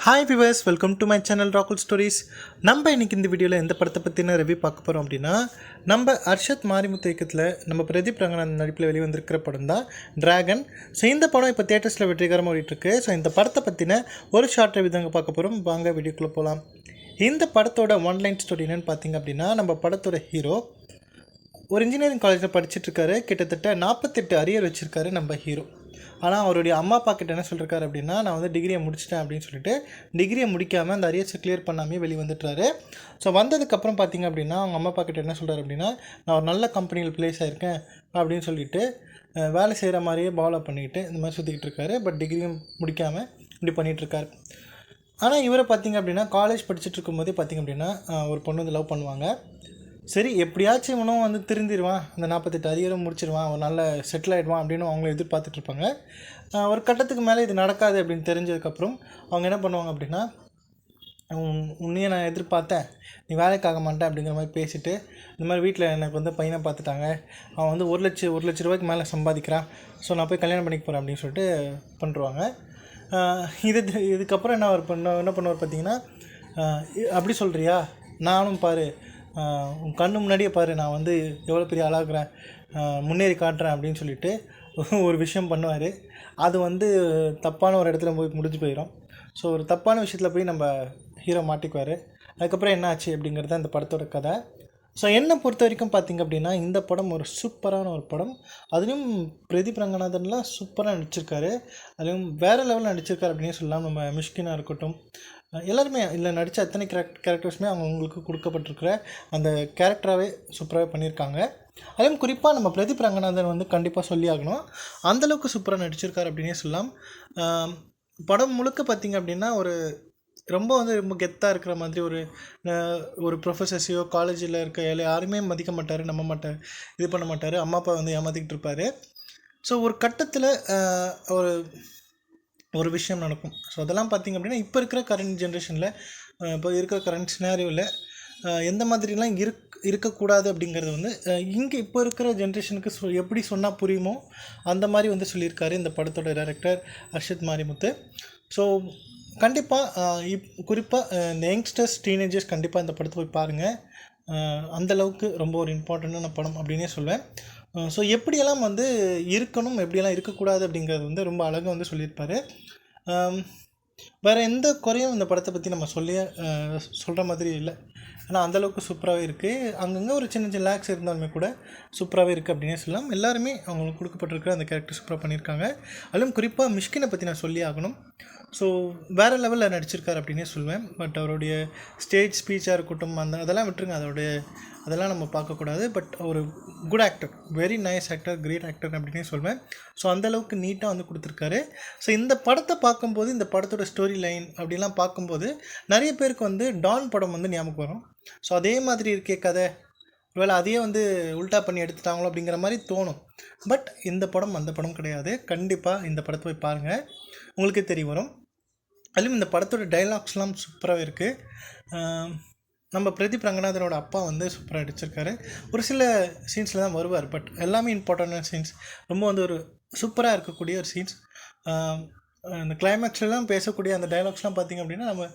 Hi viewers, welcome to my channel ராகுல் stories. நம்ம இன்றைக்கி இந்த வீடியோவில் எந்த படத்தை பற்றின ரிவ்யூ பார்க்க போகிறோம் அப்படின்னா, நம்ம அர்ஷத் மாரிமுத்து இயக்கத்தில் நம்ம பிரதீப் ரங்கநாதன் நடிப்பில் வெளிவந்திருக்கிற படம் தான் டிராகன். ஸோ இந்த படம் இப்போ தியேட்டர்ஸில் வெற்றிகரமாக ஓடிட்டுருக்கு. ஸோ இந்த படத்தை பற்றின ஒரு ஷார்ட் ரிவ்யூ தாங்க பார்க்க போகிறோம். வாங்க வீடியோக்குள்ளே போகலாம். இந்த படத்தோட ஒன்லைன் ஸ்டோரி என்னென்னு பார்த்தீங்க அப்படின்னா, நம்ம படத்தோட ஹீரோ ஒரு இன்ஜினியரிங் காலேஜில் படிச்சுட்ருக்காரு. கிட்டத்தட்ட 48 அரியர் வச்சுருக்காரு நம்ம ஹீரோ. ஆனால் அவருடைய அம்மா அப்பா கிட்ட என்ன சொல்லியிருக்காரு அப்படின்னா, நான் வந்து டிகிரியை முடிச்சிட்டேன் அப்படின்னு சொல்லிட்டு டிகிரியை முடிக்காமல் அந்த அரியர்ஸை கிளியர் பண்ணாமே வெளியே வந்துட்டுறாரு. ஸோ வந்ததுக்கப்புறம் பார்த்திங்க அப்படின்னா, அவங்க அம்மா அப்பா கிட்ட என்ன சொல்கிறார் அப்படின்னா, நான் ஒரு நல்ல கம்பெனியில் ப்ளேஸ் ஆகிருக்கேன் அப்படின்னு சொல்லிட்டு வேலை செய்கிற மாதிரியே ஃபாலோ பண்ணிக்கிட்டு இந்த மாதிரி சுற்றிக்கிட்டு இருக்காரு. பட் டிகிரியும் முடிக்காமல் இப்படி பண்ணிகிட்ருக்காரு. ஆனால் இவரை பார்த்திங்க அப்படின்னா, காலேஜ் படிச்சுட்டு இருக்கும்போதே பார்த்திங்க அப்படின்னா ஒரு பொண்ணு வந்து லவ் பண்ணுவாங்க. சரி, எப்படியாச்சும் இவனும் வந்து திருந்திடுவான், அந்த 48 அரியரும் முடிச்சிடுவான், ஒரு நல்ல செட்டில் ஆகிடுவான் அப்படின்னு அவங்கள எதிர்பார்த்துட்ருப்பாங்க. ஒரு கட்டத்துக்கு மேலே இது நடக்காது அப்படின்னு தெரிஞ்சதுக்கப்புறம் அவங்க என்ன பண்ணுவாங்க அப்படின்னா, உன்னையே நான் எதிர்பார்த்தேன், நீ வேலைக்காக மாட்டேன் அப்படிங்கிற மாதிரி பேசிவிட்டு, இந்த மாதிரி வீட்டில் எனக்கு வந்து பையனை பார்த்துட்டாங்க, அவன் வந்து ஒரு லட்ச ரூபாய்க்கு மேலே சம்பாதிக்கிறான், ஸோ நான் போய் கல்யாணம் பண்ணிக்க போகிறேன் அப்படின்னு சொல்லிட்டு பண்ணுறாங்க. இதுக்கப்புறம் என்ன பண்ணுவார் பார்த்தீங்கன்னா, அப்படி சொல்கிறியா, நானும் பாரு, உன் கண்ணு முன்னாடியே பாரு, நான் வந்து எவ்வளோ பெரிய ஆளாகிறேன், முன்னேறி காட்டுறேன் அப்படின்னு சொல்லிட்டு ஒரு விஷயம் பண்ணுவார். அது வந்து தப்பான ஒரு இடத்துல போய் முடிஞ்சு போயிடும். ஸோ ஒரு தப்பான விஷயத்தில் போய் நம்ம ஹீரோ மாட்டிக்குவார். அதுக்கப்புறம் என்ன ஆச்சு அப்படிங்கிறது இந்த படத்தோட கதை. ஸோ என்னை பொறுத்த வரைக்கும் பார்த்திங்க அப்படின்னா, இந்த படம் ஒரு சூப்பரான ஒரு படம். அதுலேயும் பிரதீப் ரங்கநாதன்லாம் சூப்பராக நடிச்சிருக்காரு. அதுலேயும் வேறு லெவலில் நடிச்சிருக்காரு அப்படின்னு சொல்லலாம். நம்ம மிஷ்கினாக இருக்கட்டும், எல்லாருமே இதில் நடித்த அத்தனை கேரக்டர்ஸுமே அவங்களுக்கு கொடுக்கப்பட்டிருக்கிற அந்த கேரக்டராகவே சூப்பராகவே பண்ணியிருக்காங்க. அதுவும் குறிப்பாக நம்ம பிரதீப் ரங்கநாதன் வந்து கண்டிப்பாக சொல்லி ஆகணும், அந்தளவுக்கு சூப்பராக நடிச்சிருக்காரு அப்படின்னே சொல்லலாம். படம் முழுக்க பார்த்திங்க அப்படின்னா ரொம்ப கெத்தாக இருக்கிற மாதிரி ஒரு ப்ரொஃபஸர்ஸையோ காலேஜில் இருக்க யாருமே மதிக்க மாட்டார், நம்ப மாட்டார், இது பண்ண மாட்டார், அம்மா அப்பா வந்து ஏமாற்றிக்கிட்டு இருப்பார். ஸோ ஒரு கட்டத்தில் ஒரு விஷயம் நடக்கும். ஸோ அதெல்லாம் பார்த்திங்க அப்படின்னா, இப்போ இருக்கிற கரண்ட் ஜென்ரேஷனில், இப்போ இருக்கிற கரண்ட் சினாரியோவில் எந்த மாதிரிலாம் இருக்கக்கூடாது அப்படிங்கிறது வந்து இங்கே இப்போ இருக்கிற ஜென்ரேஷனுக்கு எப்படி சொன்னால் புரியுமோ அந்த மாதிரி வந்து சொல்லியிருக்காரு இந்த படத்தோட டைரக்டர் அர்ஷத் மாரிமுத்து. ஸோ கண்டிப்பாக குறிப்பாக இந்த யங்ஸ்டர்ஸ், டீனேஜர்ஸ் கண்டிப்பாக இந்த படத்தை போய் பாருங்கள். அந்தளவுக்கு ரொம்ப ஒரு இம்பார்ட்டண்ட்டான படம் அப்படின்னே சொல்வேன். ஸோ எப்படியெல்லாம் வந்து இருக்கணும், எப்படியெல்லாம் இருக்கக்கூடாது அப்படிங்கிறது வந்து ரொம்ப அழகாக வந்து சொல்லியிருப்பார். வேறு எந்த குறையும் இந்த படத்தை பற்றி நம்ம சொல்கிற மாதிரி இல்லை. ஆனால் அந்தளவுக்கு சூப்பராகவே இருக்குது. அங்கங்கே ஒரு சின்ன சின்ன லேக்ஸ் இருந்தாலுமே கூட சூப்பராகவே இருக்குது அப்படின்னே சொல்லலாம். எல்லாருமே அவங்களுக்கு கொடுக்கப்பட்டிருக்கிற அந்த கேரக்டர் சூப்பராக பண்ணியிருக்காங்க. அதுவும் குறிப்பாக மிஷ்கினை பற்றி நான் சொல்லி ஆகணும். ஸோ வேறு லெவலில் நடிச்சிருக்காரு அப்படின்னே சொல்லுவேன். பட் அவருடைய ஸ்டேஜ் ஸ்பீச்சாக இருக்கட்டும், அதெல்லாம் விட்டுருங்க, அதெல்லாம் நம்ம பார்க்கக்கூடாது. பட் ஒரு good actor, very nice actor, great actor அப்படின்னே சொல்வேன். ஸோ அந்தளவுக்கு நீட்டாக வந்து கொடுத்துருக்காரு. ஸோ இந்த படத்தை பார்க்கும்போது, இந்த படத்தோட ஸ்டோரி லைன் அப்படிலாம் பார்க்கும்போது நிறைய பேருக்கு வந்து டான் படம் வந்து ஞாபகம் வரும். ஸோ அதே மாதிரி இருக்கே கதை, ஒருவேளை அதையே வந்து உல்ட்டா பண்ணி எடுத்துட்டாங்களோ அப்படிங்கிற மாதிரி தோணும். பட் இந்த படம் அந்த படம் கிடையாது. கண்டிப்பாக இந்த படத்தை போய் பாருங்கள், உங்களுக்கே தெரிய வரும். அதுவும் இந்த படத்தோட டைலாக்ஸ்லாம் சூப்பராகவே இருக்குது. நம்ம பிரதீப் ரங்கநாதனோட அப்பா வந்து சூப்பராக நடிச்சிருக்காரு. ஒரு சில சீன்ஸில் தான் வருவார், பட் எல்லாமே இம்பார்ட்டண்டான சீன்ஸ், ரொம்ப வந்து ஒரு சூப்பராக இருக்கக்கூடிய ஒரு சீன்ஸ். இந்த கிளைமேக்ஸ்லாம் பேசக்கூடிய அந்த டைலாக்ஸ்லாம் பார்த்திங்க அப்படின்னா, நம்ம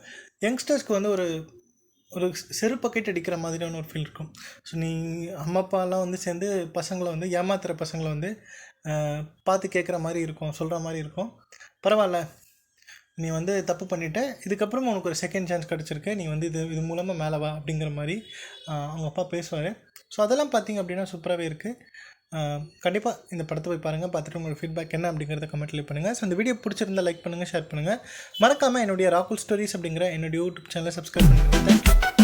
யங்ஸ்டர்ஸ்க்கு வந்து ஒரு செருப்பக்கெட்டு அடிக்கிற மாதிரியான ஒரு ஃபீல் இருக்கும். ஸோ அம்மா அப்பாலாம் வந்து சேர்ந்து பசங்களை வந்து ஏமாத்துகிற பசங்களை வந்து பார்த்து கேட்குற மாதிரி இருக்கும், சொல்கிற மாதிரி இருக்கும். பரவாயில்ல, நீ வந்து தப்பு பண்ணிவிட்ட, இதுக்கப்புறம் உனக்கு ஒரு செகண்ட் சான்ஸ் கிடச்சிருக்கு, நீ வந்து இது மூலமாக மேலே வா அப்படிங்கிற மாதிரி அவங்க அப்பா பேசுவார். ஸோ அதெல்லாம் பார்த்திங்க அப்படின்னா சூப்பராகவே இருக்குது. கண்டிப்பாக இந்த படத்தை போய் பாருங்கள். பார்த்துட்டு உங்களோட ஃபீட்பேக் என்ன அப்படிங்கிறத கமெண்ட்டில் பண்ணுங்கள். ஸோ இந்த வீடியோ பிடிச்சிருந்தால் லைக் பண்ணுங்கள், ஷேர் பண்ணுங்கள். மறக்காமல் என்னுடைய ராகுல் ஸ்டோரிஸ் அப்படிங்கிற என்னுடைய யூடியூப் சேனலை சப்ஸ்கிரைப் பண்ணுங்கள். தேங்க்யூ.